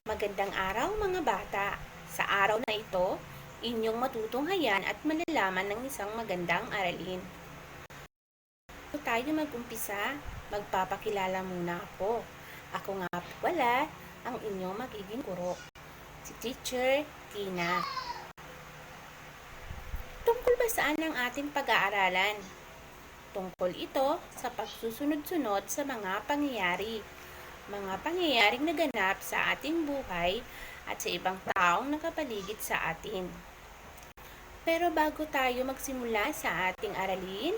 Magandang araw mga bata! Sa araw na ito, inyong matutunghayan at malalaman ng isang magandang aralin. Bago tayo mag-umpisa, magpapakilala muna ako. Ako nga po pala ang inyong magiging guro, si Teacher Tina. Tungkol ba saan ang ating pag-aaralan? Tungkol ito sa pagsusunod-sunod sa mga pangyayaring naganap sa ating buhay at sa ibang taong nakapaligid sa atin. Pero bago tayo magsimula sa ating aralin,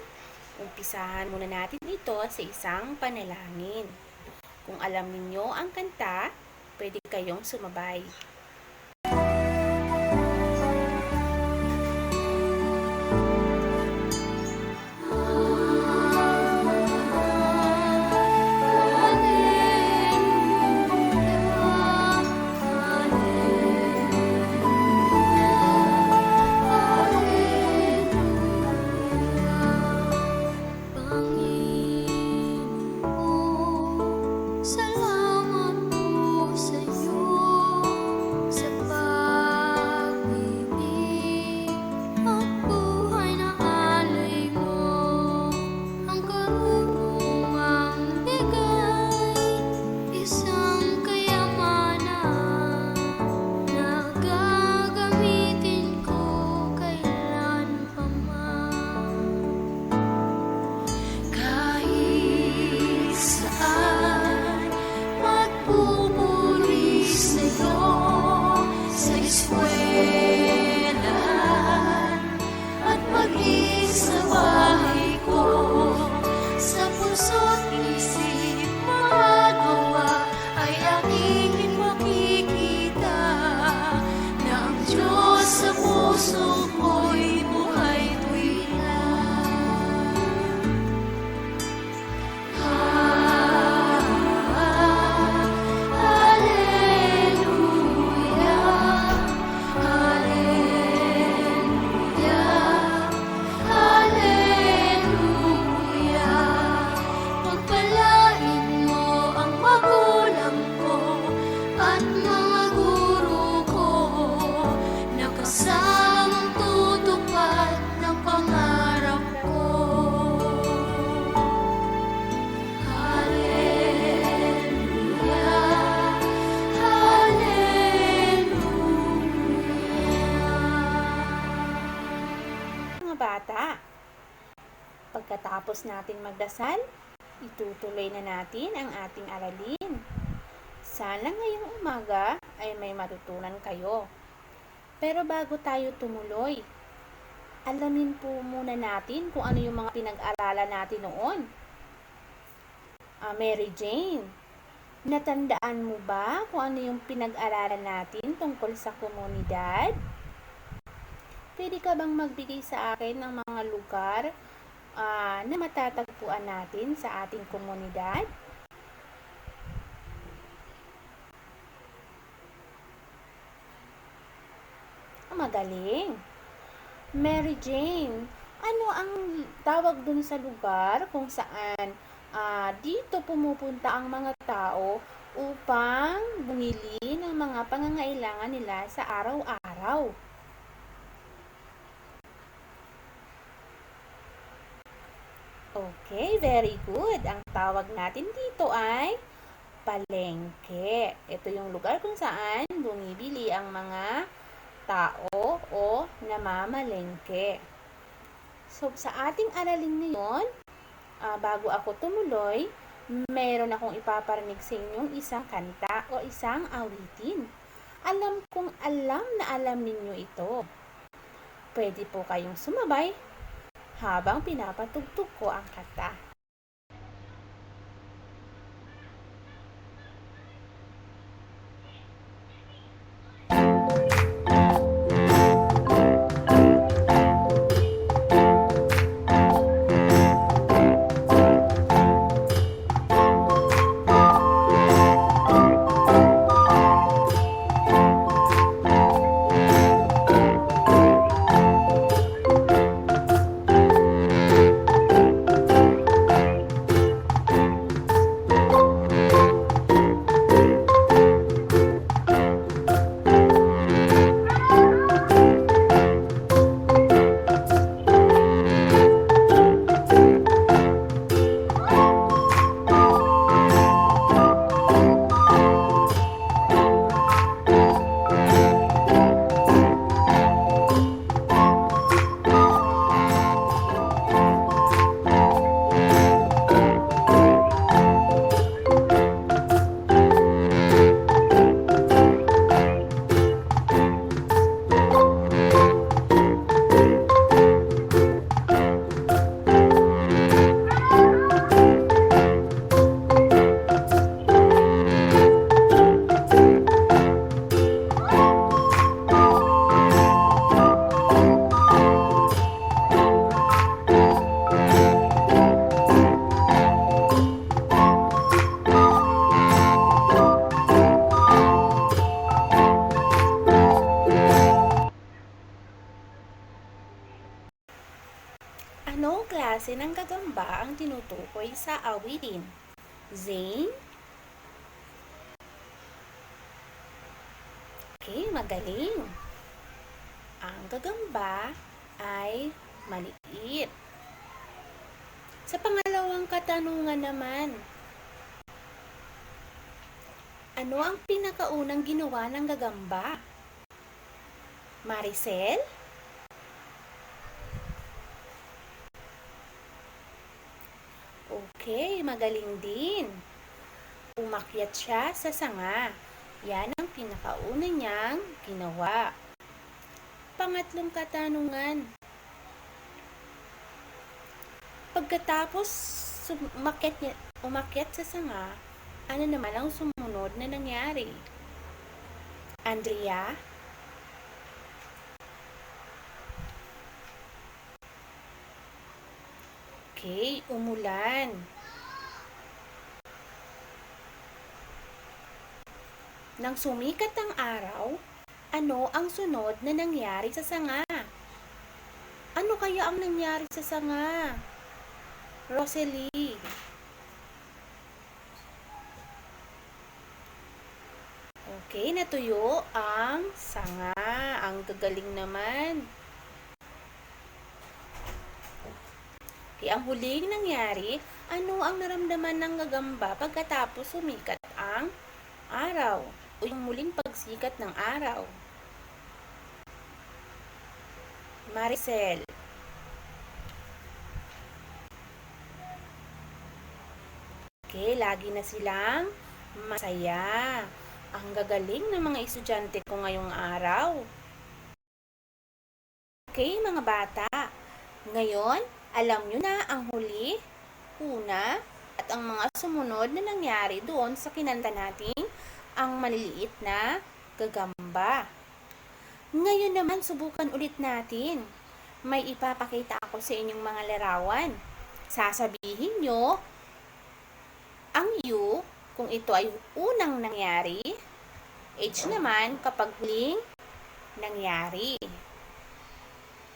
umpisahan muna natin ito sa isang panalangin. Kung alam ninyo ang kanta, pwede kayong sumabay. Bata, pagkatapos nating magdasal, itutuloy na natin ang ating aralin. Sana ngayong umaga ay may matutunan kayo. Pero bago tayo tumuloy, alamin po muna natin kung ano yung mga pinag-aralan natin noon. Mary Jane, natandaan mo ba kung ano yung pinag-aralan natin tungkol sa komunidad? Pwede ka bang magbigay sa akin ng mga lugar na matatagpuan natin sa ating komunidad? Magaling! Mary Jane, ano ang tawag dun sa lugar kung saan dito pumupunta ang mga tao upang bumili ng mga pangangailangan nila sa araw-araw? Okay, very good. Ang tawag natin dito ay palengke. Ito yung lugar kung saan bumibili ang mga tao o namamalengke. So, sa ating aralin ngayon, bago ako tumuloy, meron akong ipaparinig sa inyong isang kanta o isang awitin. Alam kong alam na alam ninyo ito. Pwede po kayong sumabay habang pinapatugtog ko ang kanta. klase ng gagamba ang tinutukoy sa awitin? Zane? Okay, magaling. Ang gagamba ay maliit. Sa pangalawang katanungan naman, ano ang pinakaunang ginawa ng gagamba? Maricel? Okay, magaling din. Umakyat siya sa sanga. Yan ang pinakauna niyang ginawa. Pangatlong katanungan. Pagkatapos umakyat sa sanga, ano naman ang sumunod na nangyari? Andrea? Okay, umulan. Nang sumikat ang araw, ano ang sunod na nangyari sa sanga? Ano kaya ang nangyari sa sanga? Rosalie. Okay, natuyo ang sanga. Ang gagaling naman. Okay, ang huling nangyari, ano ang naramdaman ng gagamba pagkatapos sumikat ang araw o yung muling pagsikat ng araw? Maricel. Okay, lagi na silang masaya. Ang gagaling ng mga estudyante ko ngayong araw. Okay, mga bata. Ngayon, alam nyo na ang huli, una, at ang mga sumunod na nangyari doon sa kinanta nating ang maliliit na gagamba. Ngayon naman, subukan ulit natin. May ipapakita ako sa inyong mga larawan. Sasabihin nyo ang U kung ito ay unang nangyari, H naman kapag huling nangyari.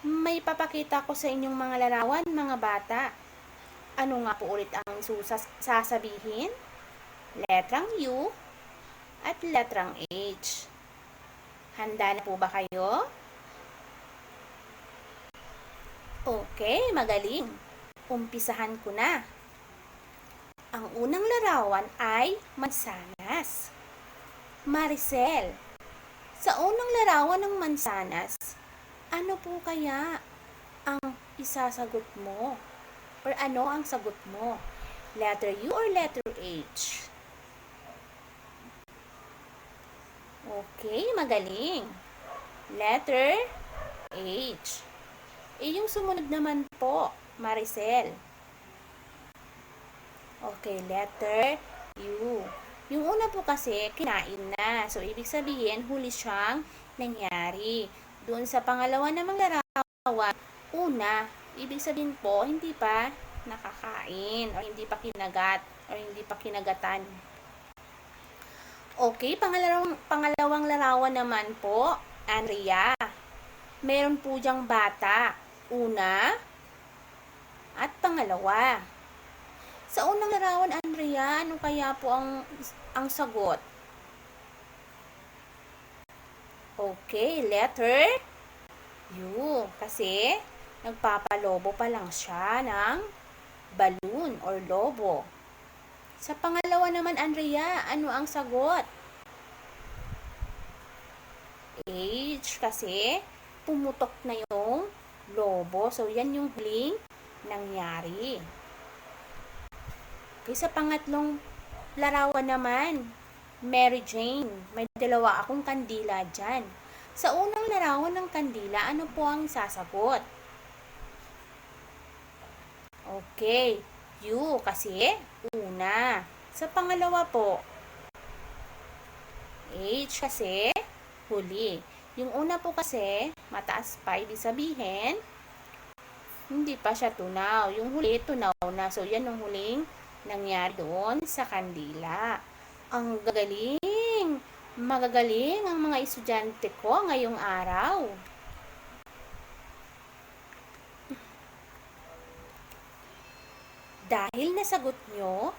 May papakita ko sa inyong mga larawan, mga bata. Ano nga po ulit ang sasabihin? Letrang U at letrang H. Handa na po ba kayo? Okay, magaling. Umpisahan ko na. Ang unang larawan ay mansanas. Maricel, sa unang larawan ng mansanas, ano po kaya ang isasagot mo? Or ano ang sagot mo? Letter U or letter H? Okay, magaling. Letter H. Yung sumunod naman po, Maricel. Okay, letter U. Yung una po kasi, kinain na. So, ibig sabihin, huli siyang nangyari. Doon sa pangalawa namang larawan, una, ibig sabihin po, hindi pa nakakain o hindi pa kinagat o hindi pa kinagatan. Okay, pangalawang larawan naman po, Andrea. Meron po diyang bata. Una at pangalawa. Sa unang larawan, Andrea, ano kaya po ang sagot? Okay, letter U. Kasi nagpapalobo pa lang siya ng balloon or lobo. Sa pangalawa naman, Andrea, ano ang sagot? H. Kasi pumutok na yung lobo. So, yan yung huling nangyari. Okay, sa pangatlong larawan naman, Mary Jane. May dalawa akong kandila dyan. Sa unang larawan ng kandila, ano po ang sasagot? Okay, U kasi una. Sa pangalawa po, H kasi huli. Yung una po kasi, mataas pa, ibig sabihin, hindi pa siya tunaw. Yung huli, tunaw na. So, yan yung huling nangyari doon sa kandila. Ang gagaling! Magagaling ang mga estudyante ko ngayong araw. dahil nasagot nyo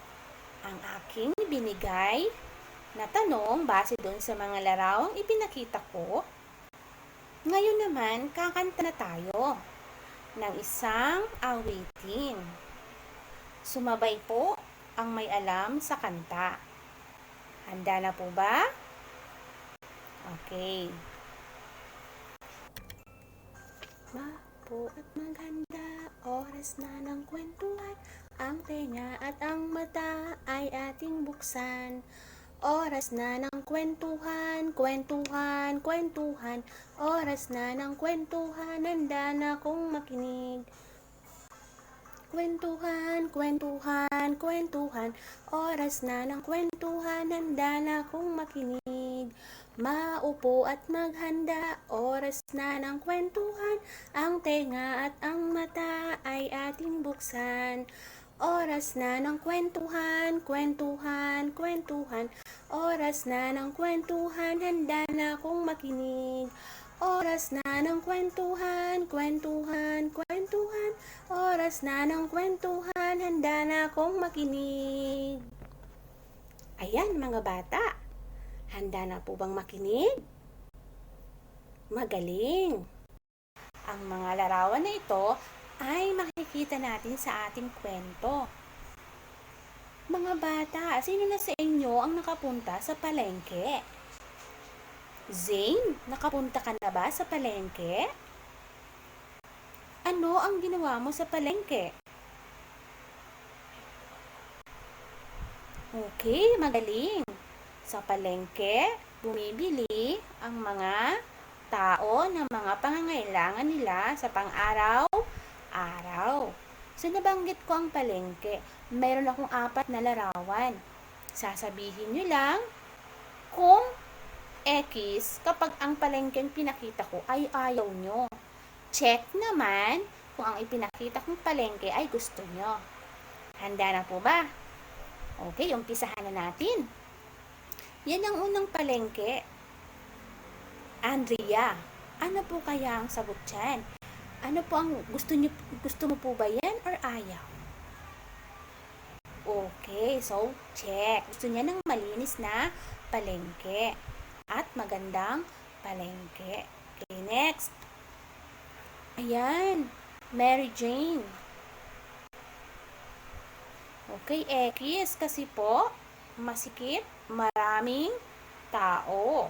ang aking binigay na tanong base doon sa mga larawang ipinakita ko, ngayon naman kakanta na tayo ng isang awitin. Sumabay po ang may alam sa kanta. Handa na po ba? Okay. Mapo at maghanda, oras na ng kwentuhan. Ang tenga at ang mata ay ating buksan. Oras na ng kwentuhan, kwentuhan, kwentuhan. Oras na ng kwentuhan, handa na kong makinig. Kwentuhan, kwentuhan, kwentuhan. Oras na ng kwentuhan, handa na kong makinig. Maupo at maghanda, oras na ng kwentuhan. Ang tenga at ang mata ay ating buksan. Oras na ng kwentuhan, kwentuhan, kwentuhan. Oras na ng kwentuhan, handa na kong makinig. Oras na ng kwentuhan, kwentuhan, kwentuhan. Oras na ng kwentuhan, handa na kong makinig. Ayan mga bata, handa na po bang makinig? Magaling! Ang mga larawan na ito ay makikita natin sa ating kwento. Mga bata, sino na sa inyo ang nakapunta sa palengke? Zane, nakapunta ka na ba sa palengke? Ano ang ginawa mo sa palengke? Okay, magaling. Sa palengke, bumibili ang mga tao ng mga pangangailangan nila sa pang-araw-araw. So, nabanggit ko ang palengke. Mayroon akong 4 na larawan. Sasabihin nyo lang kung X kapag ang palengkeng pinakita ko ay ayaw nyo. Check naman kung ang ipinakita kong palengke ay gusto nyo. Handa na po ba? Okay, umpisahan na natin. Yan ang unang palengke. Andrea, ano po kaya ang sagot dyan? Ano po ang gusto mo po ba yan or ayaw? Okay, so check. Gusto niya ng malinis na palengke at magandang palengke. Okay, next. Ayan, Mary Jane. Okay, X kasi po, masikip, maraming tao.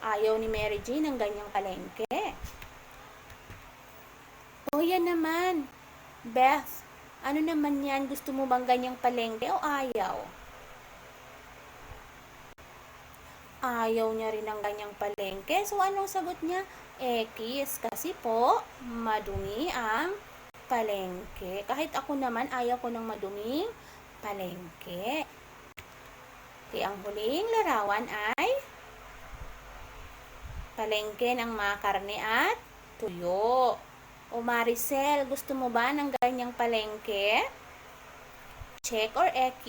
Ayaw ni Mary Jane ng ganyang palengke. O yan naman, Beth, ano naman yan? Gusto mo bang ganyang palengke o ayaw? Ayaw niya rin ng ganyang palengke. So, anong sagot niya? X. Kasi po, madumi ang palengke. Kahit ako naman, ayaw ko ng maduming palengke. Okay, ang huling larawan ay palengke ng mga karne at tuyo. O Maricel, gusto mo ba ng ganyang palengke? Check or X?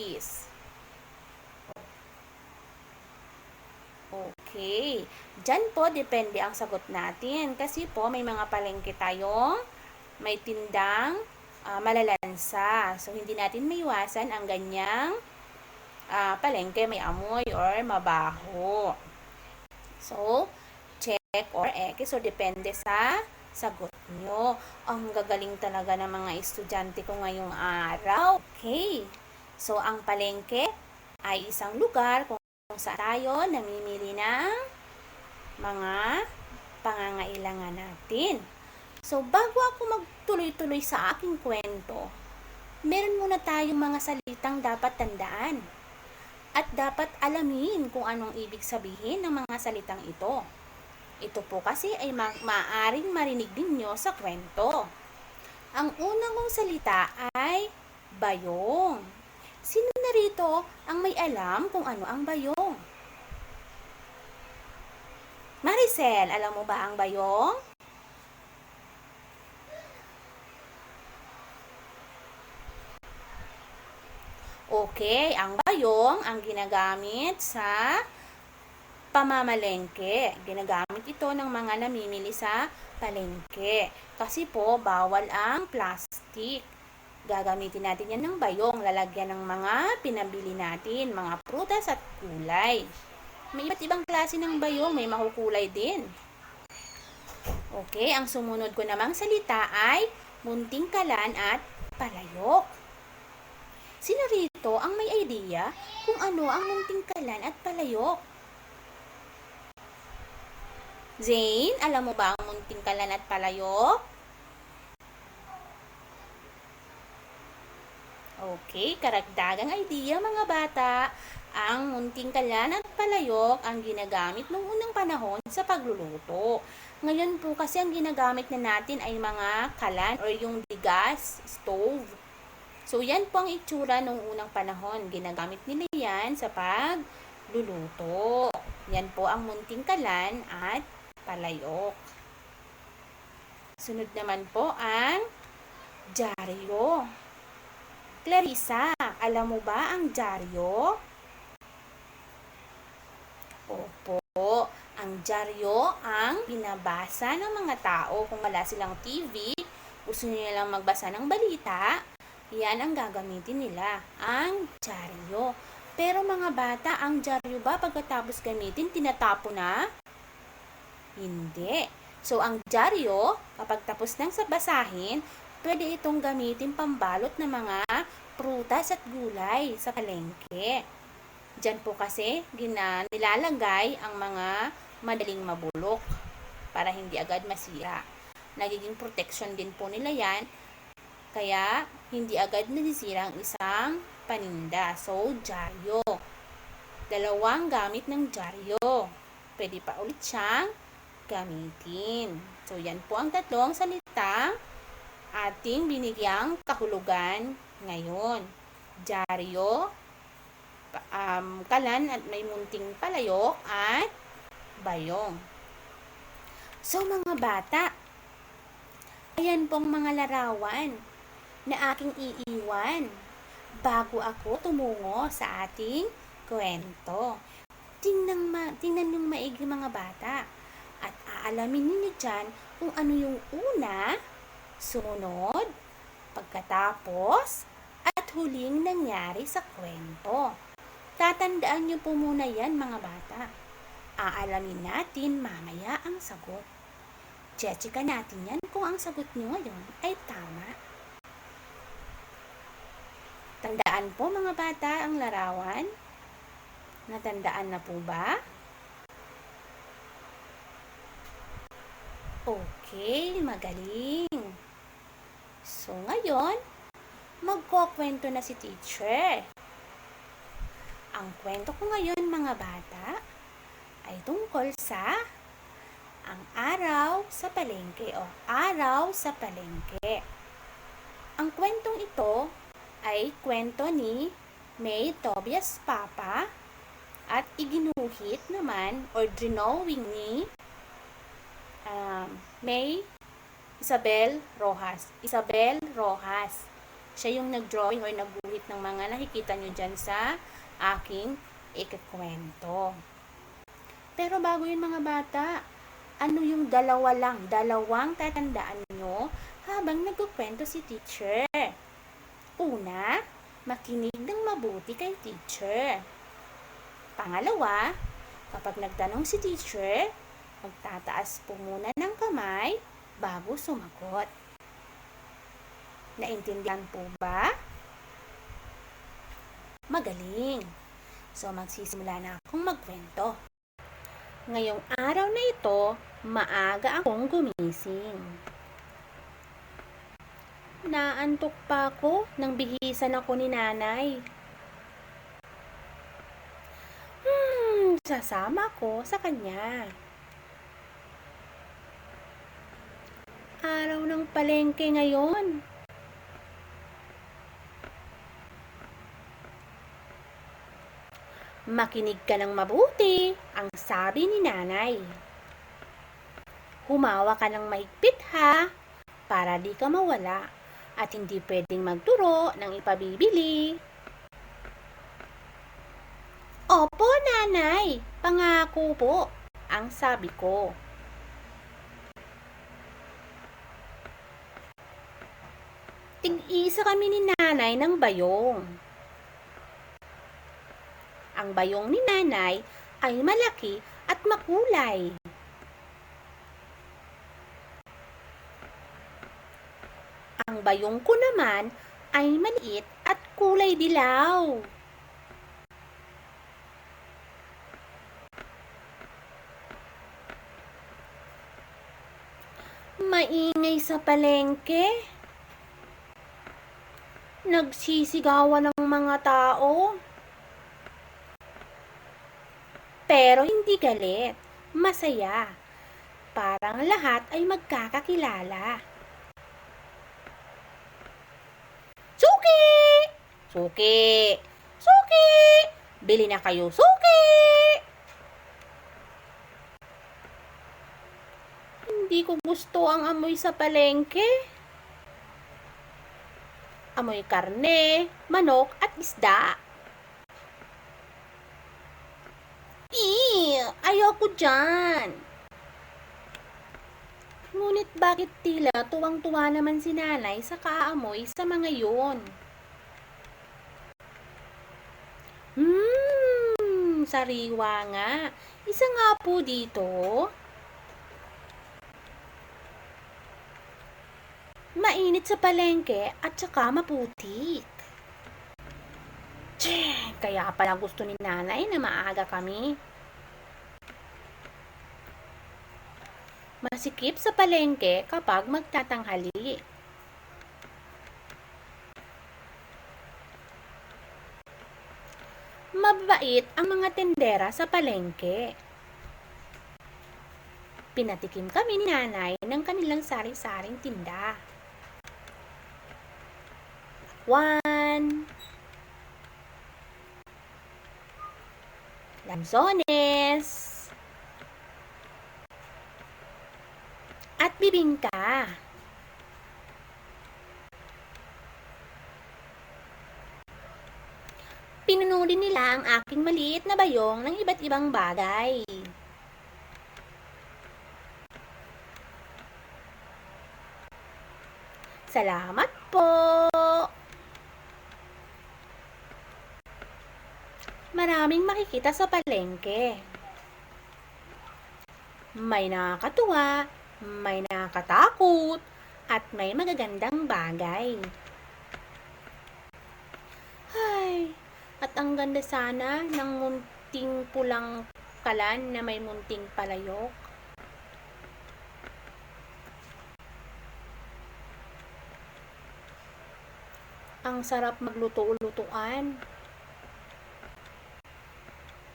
Okay. Diyan po, depende ang sagot natin. Kasi po, may mga palengke tayong may tindang malalansa. So, hindi natin maiwasan ang ganyang palengke may amoy or mabaho. So, check or X. So, depende sa sagot nyo. Ang gagaling talaga ng mga estudyante ko ngayong araw. Okay. So, ang palengke ay isang lugar kung saan tayo namimili ng mga pangangailangan natin. So, bago ako magtuloy-tuloy sa aking kwento, meron muna tayong mga salitang dapat tandaan. At dapat alamin kung anong ibig sabihin ng mga salitang ito. Ito po kasi ay maaaring marinig ninyo sa kwento. Ang unang kong salita ay bayong. Sino narito ang may alam kung ano ang bayong? Maricel, alam mo ba ang bayong? Okay, ang bayong ang ginagamit sa pamamalengke. Ginagamit ito ng mga namimili sa palengke. Kasi po, bawal ang plastic. Gagamitin natin yan ng bayong, lalagyan ng mga pinabili natin, mga prutas at gulay. May iba't ibang klase ng bayong, may makukulay din. Okay, ang sumunod ko namang salita ay munting kalan at palayok. Sino rito ang may idea kung ano ang munting kalan at palayok? Zane, alam mo ba ang munting kalan at palayok? Okay, karagdagang idea mga bata. Ang munting kalan at palayok ang ginagamit noong unang panahon sa pagluluto. Ngayon po kasi ang ginagamit na natin ay mga kalan or yung bigas, stove. So yan po ang itsura noong unang panahon. Ginagamit nila yan sa pagluluto. Yan po ang munting kalan at palayok. Sunod naman po ang dyaryo. Clarissa, alam mo ba ang dyaryo? Opo, ang dyaryo ang binabasa ng mga tao kung wala silang TV, gusto nila lang magbasa ng balita, yan ang gagamitin nila, ang dyaryo. Pero mga bata, ang dyaryo ba pagkatapos gamitin, tinatapo na? Hindi. So, ang dyaryo, kapag tapos nang basahin, pwede itong gamitin pambalot ng mga prutas at gulay sa palengke. Diyan po kasi nilalagay ang mga madaling mabulok para hindi agad masira. Nagiging protection din po nila yan, kaya hindi agad nasisira ang isang paninda. So, dyaryo. Dalawang gamit ng dyaryo. Pwede pa ulit siyang gamitin. So, yan po ang tatlong salita ating binigyang kahulugan ngayon. Dyaryo, kalan at may munting palayok at bayong. So mga bata, ayan pong mga larawan na aking iiwan bago ako tumungo sa ating kwento. Tingnan yung maigi mga bata at aalamin ninyo dyan kung ano yung una, sumunod, pagkatapos, at huling nangyari sa kwento. Tatandaan nyo po muna yan mga bata. Aalamin natin mamaya ang sagot. Chechika natin yan kung ang sagot nyo ngayon ay tama. Tandaan po mga bata ang larawan. Natandaan na po ba? Okay, magaling. So ngayon, magkukwento na si teacher. Ang kwento ko ngayon mga bata ay tungkol sa ang araw sa palengke o araw sa palengke. Ang kwentong ito ay kwento ni May Tobias Papa at iginuhit naman or drawing ni May Isabel Rojas. Siya yung nag-drawing or nagguhit ng mga nakikita nyo dyan sa aking ikakwento. Pero bago yun mga bata, ano yung dalawang tatandaan nyo habang nagkukwento si teacher? Una, makinig ng mabuti kay teacher. Pangalawa, kapag nagtanong si teacher, magtataas po muna ng kamay bago sumagot. Naintindihan po ba? Magaling! So, magsisimula na akong magkwento. Ngayong araw na ito, maaga akong gumising. Naantok pa ako nang bihisan ako ni nanay. Sasama ko sa kanya. Araw ng palengke ngayon. Makinig ka ng mabuti, ang sabi ni nanay. Humawa ka ng mahigpit ha, para di ka mawala at hindi pwedeng magturo ng ipabibili. Opo, nanay, pangako po, ang sabi ko. Tig-isa kami ni nanay ng bayong. Ang bayong ni nanay ay malaki at makulay. Ang bayong ko naman ay maliit at kulay dilaw. Maingay sa palengke. Nagsisigawan ng mga tao. Pero hindi galit, masaya. Parang lahat ay magkakakilala. Suki! Suki! Suki! Bili na kayo, suki! Hindi ko gusto ang amoy sa palengke. Amoy karne, manok at isda. Ayoko dyan. Ngunit bakit tila tuwang-tuwa naman si nanay sa kaamoy sa mga yun? Sariwa nga. Isa nga po dito. Mainit sa palengke at saka maputik. Kaya pala gusto ni nanay na maaga kami. Masikip sa palengke kapag magtatanghali. Mabait ang mga tendera sa palengke. Pinatikim kami ni nanay ng kanilang sari-saring tinda. One, lanzones, at bibingka. Pinuno din nila ang aking maliit na bayong ng iba't ibang bagay. Salamat po! Maraming makikita sa palengke. May nakakatuwa, may nakakatakot, at may magagandang bagay. Ay, at ang ganda sana ng munting pulang kalan na may munting palayok. Ang sarap magluto-lutuan.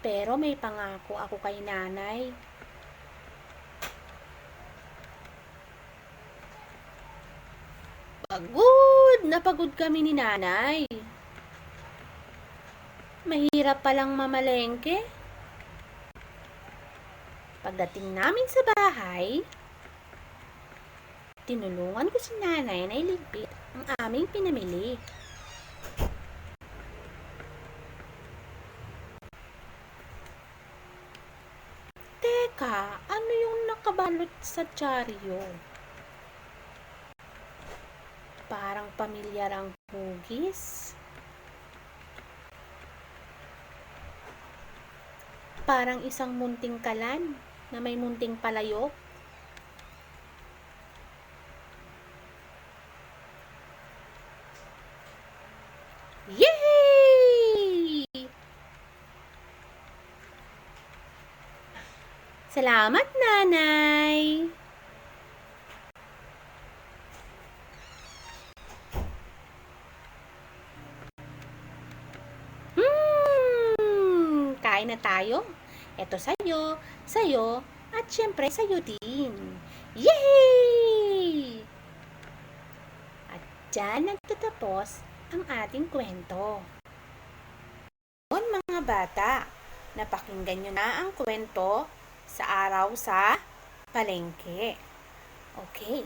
Pero may pangako ako kay nanay. Pagod na pagod kami ni nanay. Mahirap palang mamalengke. Pagdating namin sa bahay, tinulungan ko si nanay na iligpit ang aming pinamili. Teka, ano yung nakabalot sa dyaryo? Parang pamilyar ang hugis. Parang isang munting kalan na may munting palayok. Yay! Salamat, nanay! Kain na tayo. Ito sa'yo, at syempre sa'yo din. Yay! At dyan nagtatapos ang ating kwento. Noon mga bata, napakinggan nyo na ang kwento sa araw sa palengke. Okay.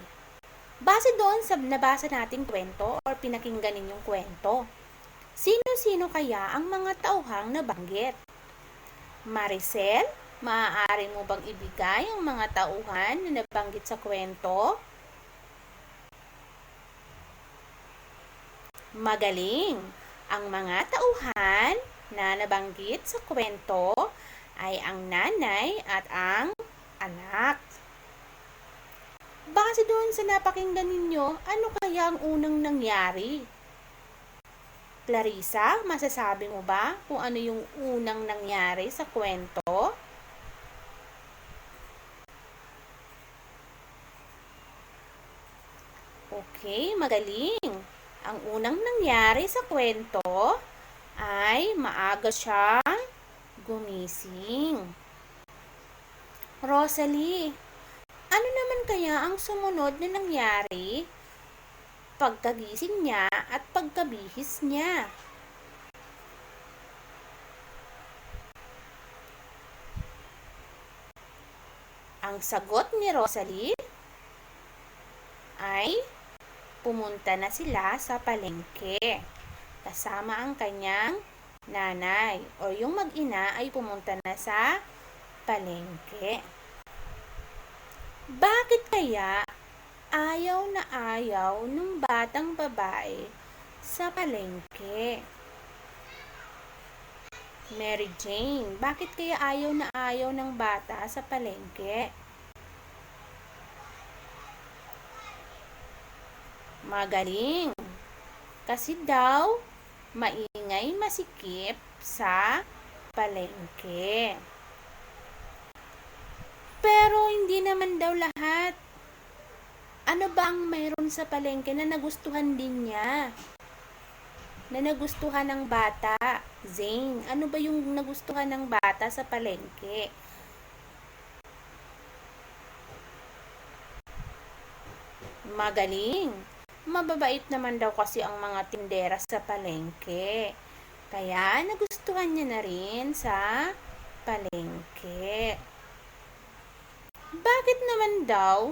Base doon sa nabasa nating kwento or pinakinggan ninyong kwento, sino-sino kaya ang mga tauhang nabanggit? Maricel, maaari mo bang ibigay ang mga tauhan na nabanggit sa kwento? Magaling! Ang mga tauhan na nabanggit sa kwento ay ang nanay at ang anak. Base doon sa napakinggan ninyo, ano kaya ang unang nangyari? Clarissa, masasabi mo ba kung ano yung unang nangyari sa kwento? Okay, magaling. Ang unang nangyari sa kwento ay maaga siyang gumising. Rosalie, ano naman kaya ang sumunod na nangyari pagkagising niya at pagkabihis niya? Ang sagot ni Rosalie ay pumunta na sila sa palengke kasama ang kanyang nanay o yung mag-ina ay pumunta na sa palengke. Bakit kaya ayaw na ayaw ng batang babae sa palengke? Mary Jane, bakit kaya ayaw na ayaw ng bata sa palengke? Magaling! Kasi daw, maingay masikip sa palengke. Pero hindi naman daw lahat. Ano ba ang mayroon sa palengke na nagustuhan din niya? Na nagustuhan ng bata? Zane, ano ba yung nagustuhan ng bata sa palengke? Magaling! Mababait naman daw kasi ang mga tindera sa palengke. Kaya nagustuhan niya na rin sa palengke. Bakit naman daw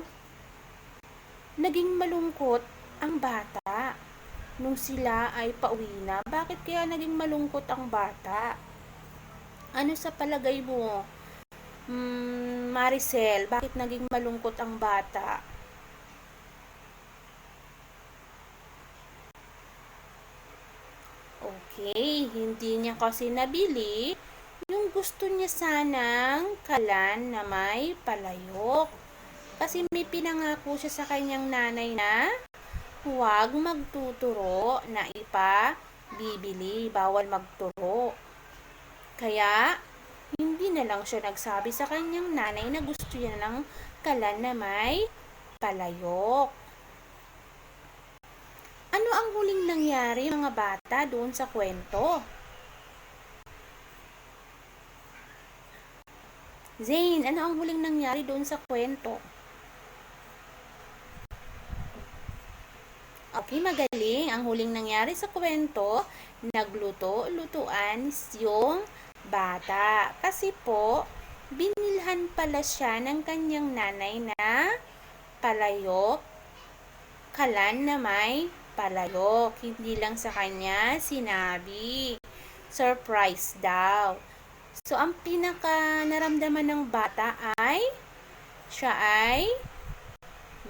naging malungkot ang bata nung sila ay pauwi na? Bakit kaya naging malungkot ang bata? Ano sa palagay mo, Maricel, bakit naging malungkot ang bata? Okay, hindi niya kasi nabili yung gusto niya sanang kalan na may palayok. Kasi may pinangako siya sa kanyang nanay na huwag magtuturo na bibili, bawal magturo. Kaya, hindi na lang siya nagsabi sa kanyang nanay na gusto niya ng kalan na may palayok. Ano ang huling nangyari mga bata doon sa kwento? Zane, ano ang huling nangyari doon sa kwento? Okay, magaling. Ang huling nangyari sa kwento, nagluto-lutuan yung bata. Kasi po, binilhan pala siya ng kanyang nanay na palayok, kalan na may palayok. Hindi lang sa kanya sinabi. Surprise daw. So, ang pinaka naramdaman ng bata ay siya ay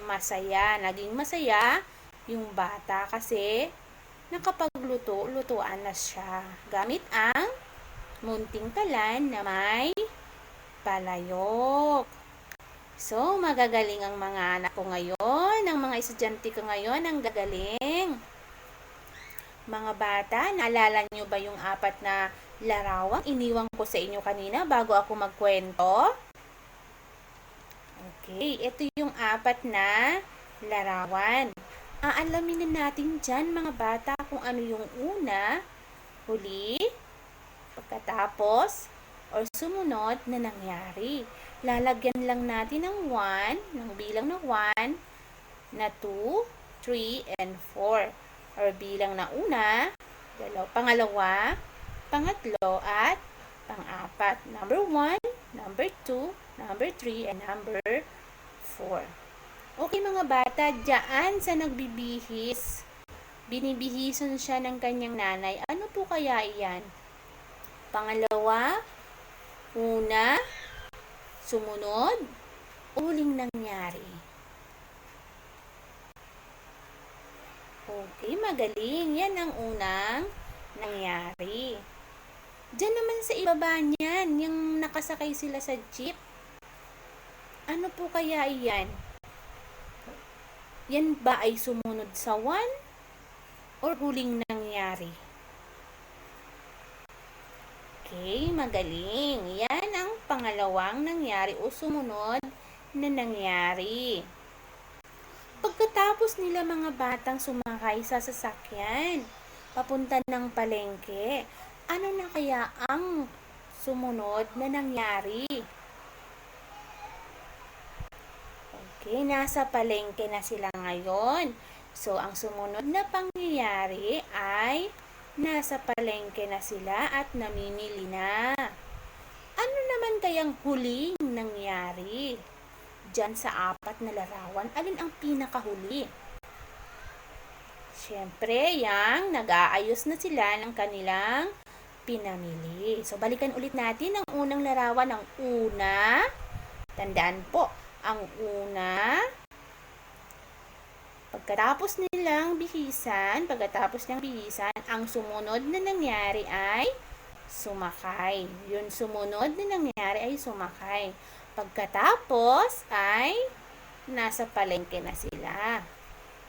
masaya. Naging masaya yung bata kasi nakapagluto-lutuan na siya gamit ang munting kalan na may palayok. So, magagaling ang mga anak ko ngayon, ang mga estudyante ko ngayon, ang gagaling. Mga bata, naalala nyo ba yung 4 na larawang iniwan ko sa inyo kanina bago ako magkwento? Okay, ito yung 4 na larawan. Aalamin na natin dyan mga bata kung ano yung una, huli, pagkatapos, or sumunod na nangyari. Lalagyan lang natin ng 1, ng bilang na 1, na 2, 3, and 4. Or bilang na una, pangalawa, pangatlo, at pang-4. Number 1, number 2, number 3, and number 4. Okay mga bata, dyan sa nagbibihis, binibihisan siya ng kanyang nanay. Ano po kaya iyan? Pangalawa, una, sumunod, huling nangyari. Okay, magaling. Yan ang unang nangyari. Diyan naman sa ibaba niyan, yung nakasakay sila sa jeep. Ano po kaya iyan? Yan ba ay sumunod sa 1 or huling nangyari? Okay, magaling. Yan ang pangalawang nangyari o sumunod na nangyari. Pagkatapos nila mga batang sumakay sa sasakyan, papunta ng palengke, ano na kaya ang sumunod na nangyari? Okay, nasa palengke na sila ngayon. So, ang sumunod na pangyayari ay nasa palengke na sila at namimili na. Ano naman kayang huling nangyari? Diyan sa 4 na larawan, alin ang pinakahuli? Siyempre, yang nag-aayos na sila ng kanilang pinamili. So, balikan ulit natin ang unang larawan. Ang una, tandaan po, ang una, pagkatapos nilang bihisan, ang sumunod na nangyari ay sumakay. Yun sumunod na nangyari ay sumakay. Pagkatapos ay nasa palengke na sila.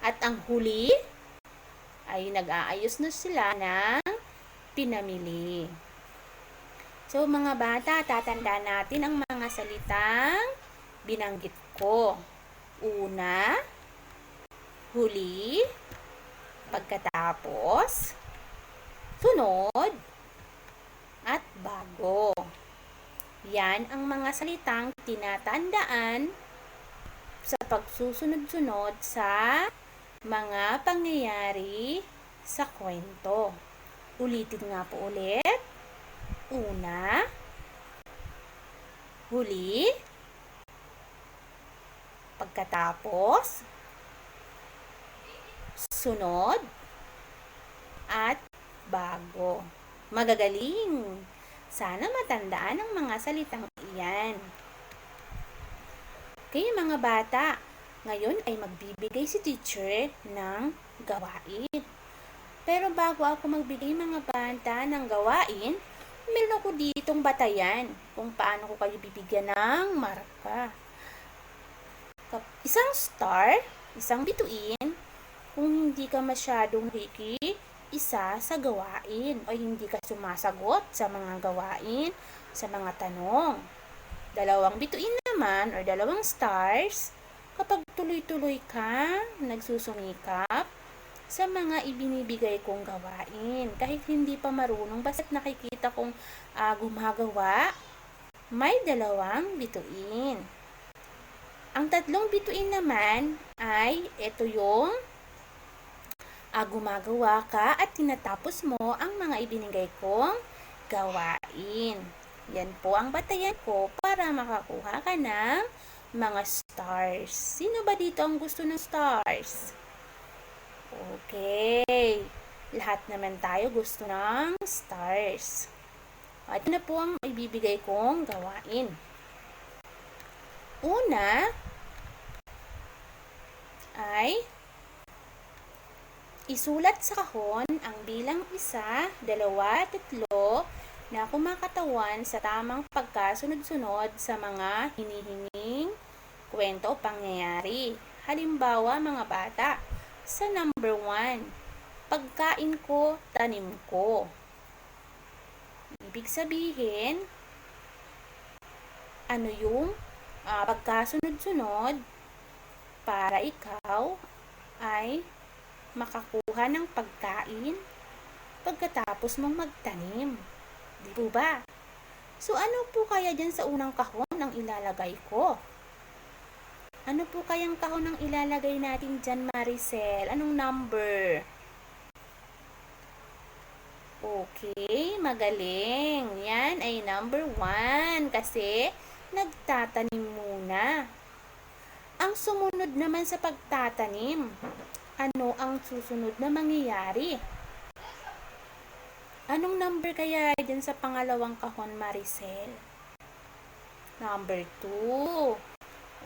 At ang huli ay nag-aayos na sila ng pinamili. So mga bata, tatandaan natin ang mga salitang binanggit ko. Una, huli, pagkatapos, sunod, at bago. Yan ang mga salitang tinatandaan sa pagsusunod-sunod sa mga pangyayari sa kwento. Ulitin nga po ulit. Una, huli, pagkatapos, sunod, at bago. Magagaling! Sana matandaan ang mga salitang iyan. Okay, mga bata, ngayon ay magbibigay si teacher ng gawain. Pero bago ako magbigay mga bata ng gawain, meron ako ditong batayan kung paano ko kayo bibigyan ng marka. Isang star, isang bituin, kung hindi ka masyadong isa sa gawain o hindi ka sumasagot sa mga gawain, sa mga tanong. 2 bituin naman or 2 stars kapag tuloy-tuloy ka nagsusumikap sa mga ibinibigay kong gawain. Kahit hindi pa marunong, basta't nakikita kong gumagawa, may 2 bituin. Ang 3 bituin naman ay ito yung gumagawa ka at tinatapos mo ang mga ibinigay kong gawain. Yan po ang batayan ko para makakuha ka ng mga stars. Sino ba dito ang gusto ng stars? Okay. Lahat naman tayo gusto ng stars. At ito na po ang ibibigay kong gawain. Una ay isulat sa kahon ang bilang 1, 2, 3 na kumakatawan sa tamang pagkasunod-sunod sa mga hinihinging kwento o pangyayari. Halimbawa, mga bata, sa number 1, pagkain ko, tanim ko. Ibig sabihin, ano yung pagkasunod-sunod para ikaw ay makakuha ng pagkain pagkatapos mong magtanim. Di po ba? So, ano po kaya dyan sa unang kahon ang ilalagay ko? Ano po kayang kahon ang ilalagay natin dyan, Maricel? Anong number? Okay, magaling. Yan ay number 1 kasi nagtatanim muna. Ang sumunod naman sa pagtatanim, ano ang susunod na mangyayari? Anong number kaya dyan sa pangalawang kahon, Maricel? Number 2.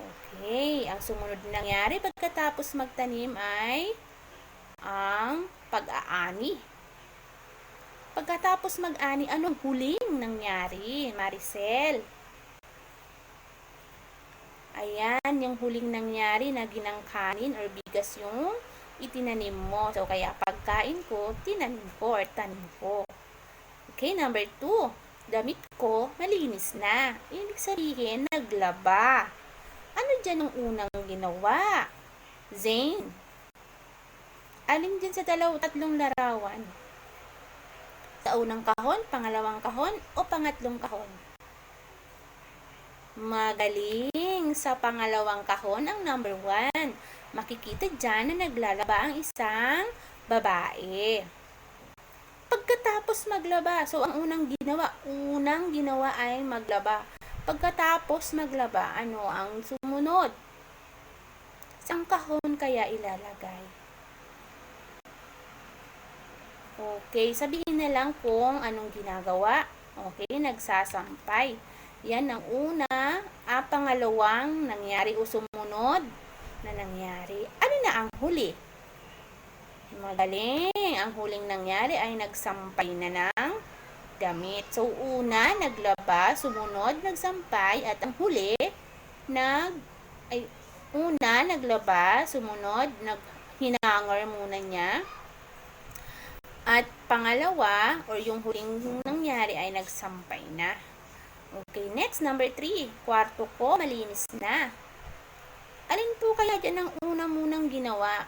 Okay, ang sumunod na nangyari pagkatapos magtanim ay ang pag-aani. Pagkatapos mag-ani, anong huling nangyari, Maricel? Ayan, yung huling nangyari na ginangkanin or bigas yung itinanim mo. So, kaya pagkain ko, tinanim ko or tanim ko. Okay, number 2. Damit ko, malinis na. Ibig sabihin, naglaba. Ano dyan ang unang ginawa? Zane? Alin dyan sa tatlong larawan? Sa unang kahon, pangalawang kahon, o pangatlong kahon? Magaling! Sa pangalawang kahon ang number 1. Makikita dyan na naglalaba ang isang babae. Pagkatapos maglaba, so ang unang ginawa ay maglaba. Pagkatapos maglaba, ano ang sumunod? Saan kahon kaya ilalagay? Okay, sabihin na lang kung anong ginagawa. Okay, nagsasampay. Yan ang una. Pangalawang nangyari o sumunod na nangyari. Ano na ang huli? Magaling. Ang huling nangyari ay nagsampay na ng damit. So, una, naglaba, sumunod, nagsampay, at ang huli, naglaba, sumunod, hinangor muna niya. At pangalawa, or yung huling nangyari ay nagsampay na. Okay, next, number 3. Kwarto ko, malinis na. Alin po kaya dyan ang munang ginawa?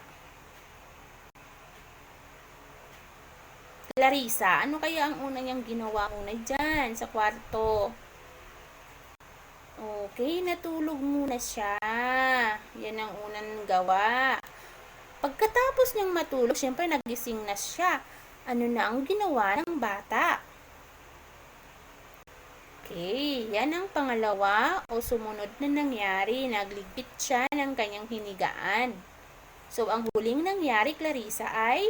Clarissa, ano kaya ang unang niyang ginawa muna dyan sa kwarto? Okay, natulog muna siya. Yan ang unang gawa. Pagkatapos niyang matulog, syempre nagising na siya. Ano na ang ginawa ng bata? Okay, yan ang pangalawa o sumunod na nangyari. Nagligpit siya ng kanyang hinigaan. So, ang huling nangyari, Clarissa, ay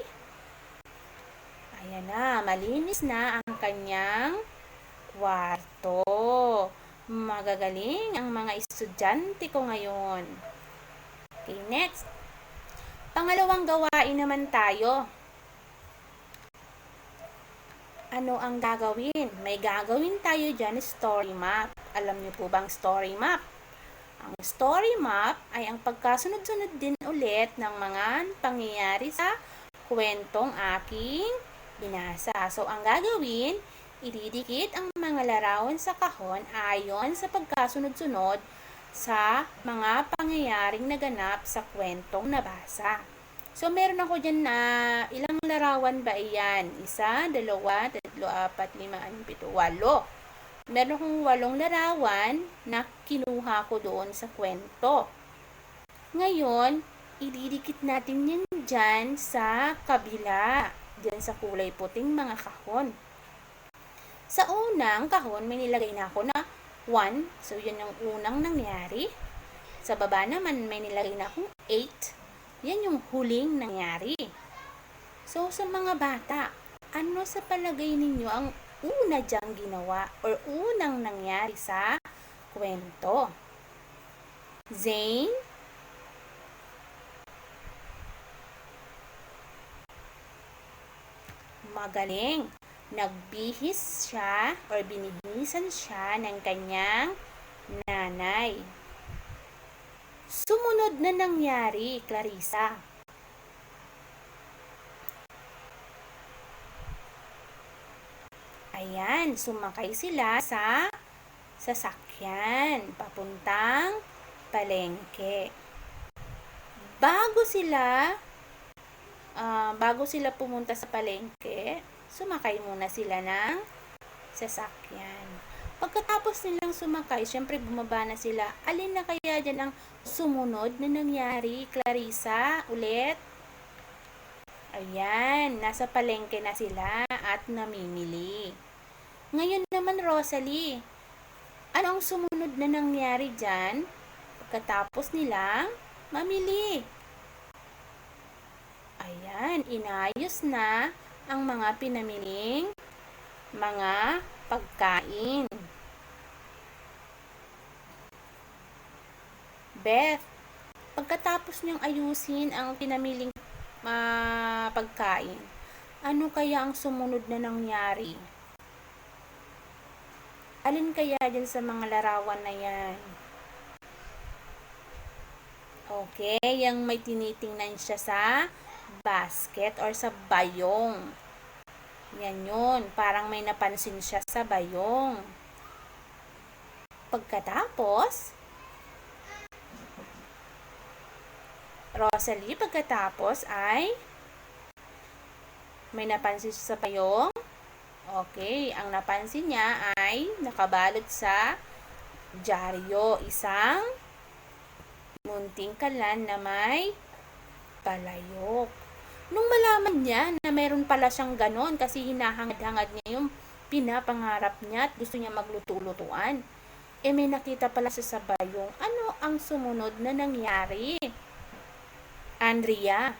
ayan na, malinis na ang kanyang kwarto. Magagaling ang mga estudyante ko ngayon. Okay, next. Pangalawang gawain naman tayo. Ano ang gagawin? May gagawin tayo dyan, story map. Alam niyo po bang story map? Ang story map ay ang pagkasunod-sunod din ulit ng mga pangyayari sa kwentong aking binasa. So, ang gagawin, ididikit ang mga larawan sa kahon ayon sa pagkasunod-sunod sa mga pangyayaring naganap sa kwentong nabasa. So, meron ako dyan na ilang larawan ba iyan? 1, 2, 3, 4, 5, 6, 7, 8. Meron akong 8 larawan na kinuha ko doon sa kwento. Ngayon, ididikit natin yan dyan sa kabila, dyan sa kulay puting mga kahon. Sa unang kahon, may nilagay na ako na 1. So, yun ang unang nangyari. Sa baba naman, may nilagay na akong 8. Yan yung huling nangyari. So, sa mga bata, ano sa palagay ninyo ang una dyang ginawa or unang nangyari sa kwento? Zane? Magaling. Nagbihis siya or binihisan siya ng kanyang nanay. Sumunod na nangyari, Clarissa. Ayan, sumakay sila sa sasakyan papuntang palengke. Bago sila pumunta sa palengke, sumakay muna sila ng sasakyan. Pagkatapos nilang sumakay, syempre bumaba na sila. Alin na kaya dyan ang sumunod na nangyari, Clarissa? Ulit. Ayan, nasa palengke na sila at namimili. Ngayon naman, Rosalie, ano ang sumunod na nangyari dyan? Pagkatapos nilang mamili. Ayan, inayos na ang mga pinamiling mga pagkain. Beth, pagkatapos niyong ayusin ang pinamiling pagkain. Ano kaya ang sumunod na nangyari? Alin kaya dyan sa mga larawan na yan? Okay, yung may tinitingnan siya sa basket or sa bayong. Yan yun, parang may napansin siya sa bayong. Pagkatapos, Rosalie, pagkatapos ay may napansin siya sa bayong. Okay, ang napansin niya ay nakabalot sa dyaryo, isang munting kalan na may palayok. Nung malaman niya na meron pala siyang ganon kasi hinahangad-hangad niya yung pinapangarap niya at gusto niya magluto-lutuan, may nakita pala siya sa bayong. Ano ang sumunod na nangyari? Andrea?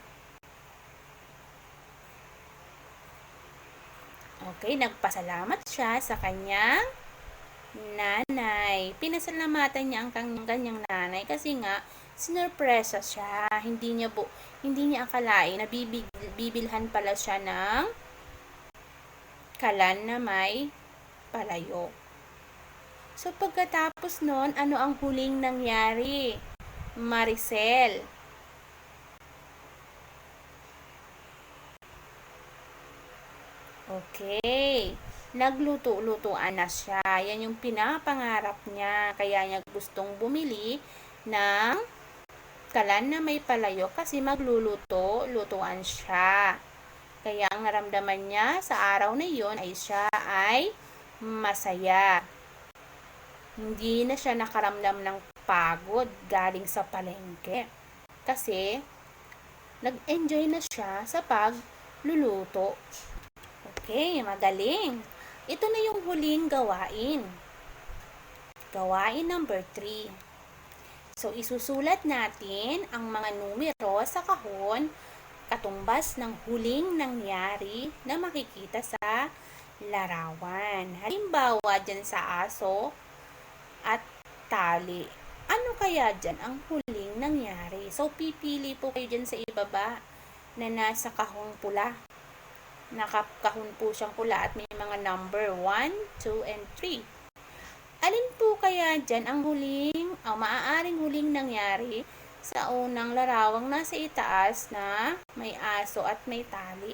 Okay, nagpasalamat siya sa kanyang nanay. Pinasalamatan niya ang kanyang nanay kasi nga sinurpresa siya. Hindi niya akalain na bibilhan pala siya ng kalan na may palayok. So pagkatapos nun, ano ang huling nangyari? Maricel? Okay. Nagluto-lutuan na siya. Yan yung pinapangarap niya. Kaya niya gustong bumili ng kalan na may palayok kasi magluluto-lutuan siya. Kaya ang naramdaman niya sa araw na iyon ay siya ay masaya. Hindi na siya nakaramdam ng pagod galing sa palengke. Kasi nag-enjoy na siya sa pagluluto. Okay, magaling. Ito na yung huling gawain. Gawain number 3. So, isusulat natin ang mga numero sa kahon katumbas ng huling nangyari na makikita sa larawan. Halimbawa, dyan sa aso at tali. Ano kaya dyan ang huling nangyari? So, pipili po kayo dyan sa ibaba na nasa kahong pula. Nakakahon po siyang pula at may mga number 1, 2, and 3. Alin po kaya dyan ang maaaring huling nangyari sa unang larawang nasa itaas na may aso at may tali?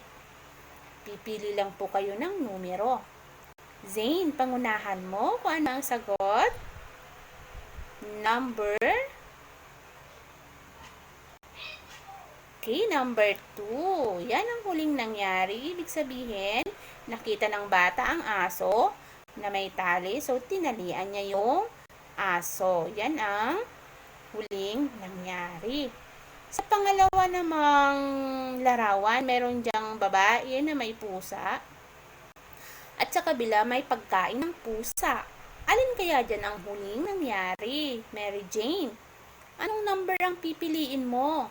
Pipili lang po kayo ng numero. Zane, pangunahan mo kung ano ang sagot. Number 2. Yan ang huling nangyari. Ibig sabihin, nakita ng bata ang aso na may tali. So, tinalian niya yung aso. Yan ang huling nangyari. Sa pangalawa namang larawan, meron diyang babae na may pusa. At sa kabila, may pagkain ng pusa. Alin kaya dyan ang huling nangyari? Mary Jane, anong number ang pipiliin mo?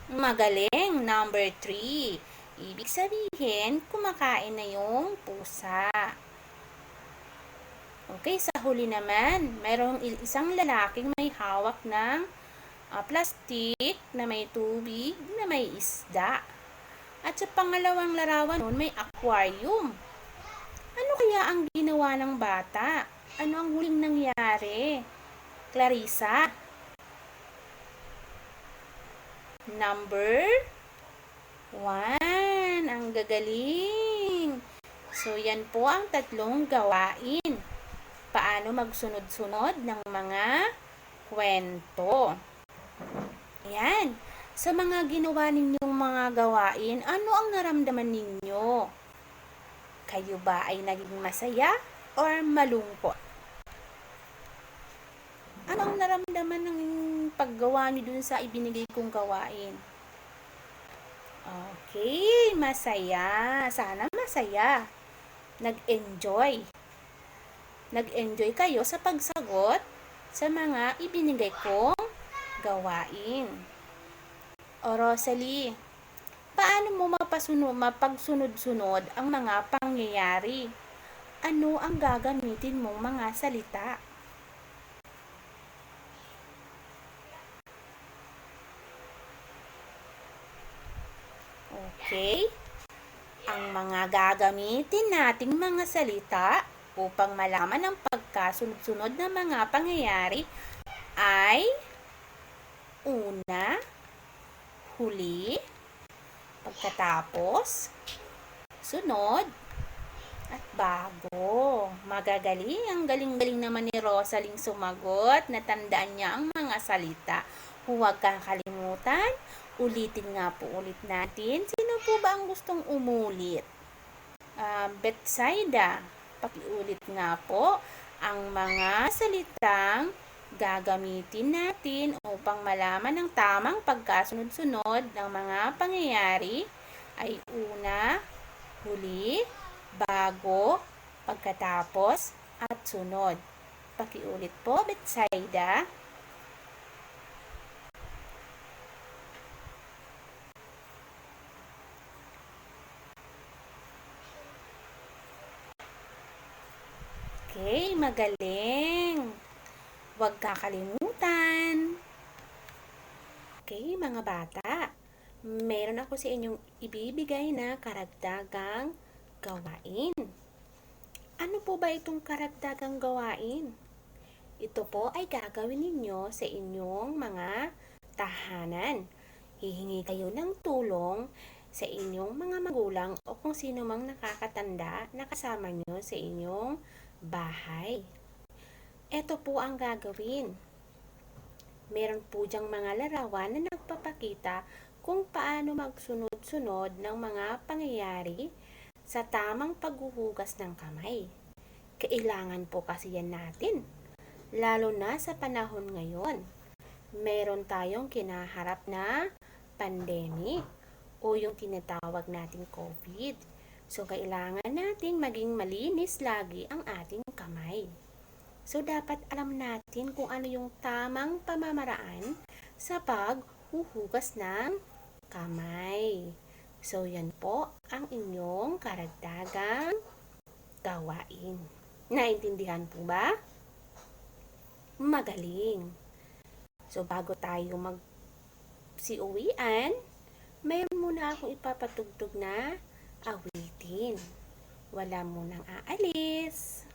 Magaling, number 3. Ibig sabihin, kumakain na yung pusa. Okay, sa huli naman, mayroong isang lalaking may hawak ng plastic na may tubig na may isda. At sa pangalawang larawan nun, may aquarium. Ano kaya ang ginawa ng bata? Ano ang huling nangyari? Clarissa? Number 1. Ang gagaling. So, yan po ang tatlong gawain. Paano magsunod-sunod ng mga kwento. Ayan. Sa mga ginawa ninyong mga gawain, ano ang naramdaman ninyo? Kayo ba ay naging masaya or malungkot? Ano ang naramdaman ng paggawa niyo dun sa ibinigay kong gawain? Okay, masaya. Sana masaya. Nag-enjoy kayo sa pagsagot sa mga ibinigay kong gawain. O Rosalie, paano mo mapagsunod-sunod ang mga pangyayari? Ano ang gagamitin mong mga salita? Okay? Ang mga gagamitin nating mga salita upang malaman ang pagkasunod-sunod na mga pangyayari ay una, huli, pagkatapos, sunod, at bago. Magagaling. Ang galing-galing naman ni Rosaling sumagot. Natandaan niya ang mga salita. Huwag kang kalimutan. Ulitin nga po ulit natin. Sino po ba ang gustong umulit? Betsaida, pakiulit nga po ang mga salitang gagamitin natin upang malaman ang tamang pagkasunod-sunod ng mga pangyayari ay una, huli, bago, pagkatapos, at sunod. Pakiulit po, Betsaida. Okay, magaling. Huwag kakalimutan. Okay, mga bata. Meron ako sa inyong ibibigay na karagdagang gawain. Ano po ba itong karagdagang gawain? Ito po ay gagawin ninyo sa inyong mga tahanan. Hihingi kayo ng tulong sa inyong mga magulang o kung sino mang nakakatanda na kasama nyo sa inyong bahay. Ito po ang gagawin. Meron po diyang mga larawan na nagpapakita kung paano magsunod-sunod ng mga pangyayari sa tamang paghuhugas ng kamay. Kailangan po kasi yan natin, lalo na sa panahon ngayon. Meron tayong kinaharap na pandemic o yung tinatawag nating COVID. So, kailangan nating maging malinis lagi ang ating kamay. So, dapat alam natin kung ano yung tamang pamamaraan sa paghuhugas ng kamay. So, yan po ang inyong karagdagang gawain. Naintindihan po ba? Magaling. So, bago tayo magsiuwian, mayroon muna akong ipapatugtog na awitin. Wala munang aalis.